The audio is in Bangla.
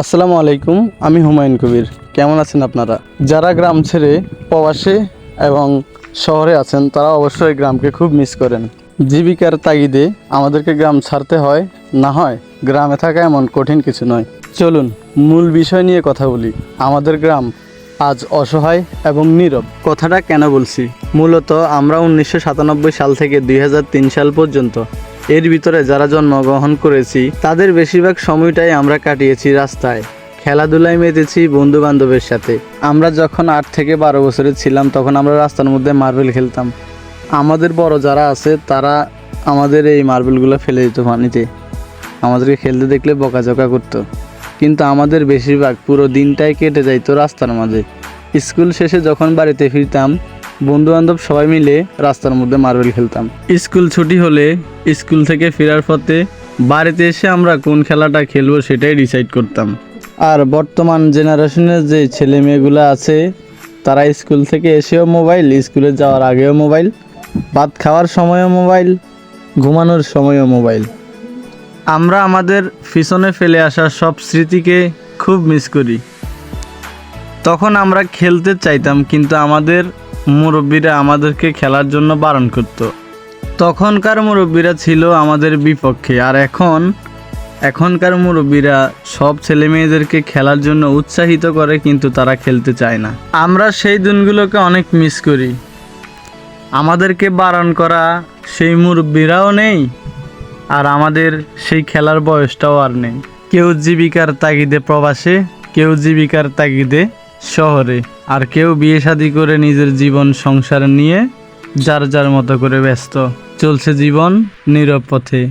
আসসালামু আলাইকুম, আমি হুমায়ুন কবির। কেমন আছেন আপনারা? যারা গ্রাম ছেড়ে প্রবাসে এবং শহরে আছেন তারা অবশ্যই গ্রামকে খুব মিস করেন। জীবিকার তাগিদে আমাদেরকে গ্রাম ছাড়তে হয়, না হয় গ্রামে থাকা এমন কঠিন কিছু নয়। চলুন মূল বিষয় নিয়ে কথা বলি। আমাদের গ্রাম আজ অসহায় এবং নীরব। কথাটা কেন বলছি? মূলত আমরা 1997 সাল থেকে 2003 সাল পর্যন্ত এর ভিতরে যারা জন্মগ্রহণ করেছি তাদের বেশিরভাগ সময়টাই আমরা কাটিয়েছি রাস্তায়, খেলাধুলায় মেতেছি বন্ধু বান্ধবের সাথে। আমরা যখন 8 থেকে 12 বছরের ছিলাম তখন আমরা রাস্তার মধ্যে মার্বেল খেলতাম। আমাদের বড় যারা আছে তারা আমাদের এই মার্বেলগুলো ফেলে দিত পানিতে, আমাদেরকে খেলতে দেখলে বকাঝকা করতো। কিন্তু আমাদের বেশিরভাগ পুরো দিনটাই কেটে যাইতো রাস্তার মাঝে। স্কুল শেষে যখন বাড়িতে ফিরতাম বন্ধু বান্ধব সবাই মিলে রাস্তার মধ্যে মার্বেল খেলতাম। স্কুল ছুটি হলে স্কুল থেকে ফেরার পথে বাড়িতে এসে আমরা কোন খেলাটা খেলবো সেটাই ডিসাইড করতাম। আর বর্তমান জেনারেশনের যে ছেলে মেয়েগুলো আছে তারা স্কুল থেকে এসেও মোবাইল, স্কুলে যাওয়ার আগেও মোবাইল, ভাত খাওয়ার সময়ও মোবাইল, ঘুমানোর সময়ও মোবাইল। আমরা আমাদের পিছনে ফেলে আসা সব স্মৃতিকে খুব মিস করি। তখন আমরা খেলতে চাইতাম কিন্তু আমাদের মুরব্বীরা আমাদেরকে খেলার জন্য বারণ করত। তখনকার মুরব্বীরা ছিল আমাদের বিপক্ষে, আর এখনকার মুরব্বীরা সব ছেলে মেয়েদেরকে খেলার জন্য উৎসাহিত করে কিন্তু তারা খেলতে চায় না। আমরা সেই দিনগুলোকে অনেক মিস করি। আমাদেরকে বারণ করা সেই মুরব্বীরাও নেই, আর আমাদের সেই খেলার বয়সটাও আর নেই। কেউ জীবিকার তাগিদে প্রবাসে, কেউ জীবিকার তাগিদে শহরে, আর কেউ বিয়ে শাদী করে নিজের জীবন সংসার নিয়ে যার যার মতো করে ব্যস্ত। চলছে জীবন নীরব পথে।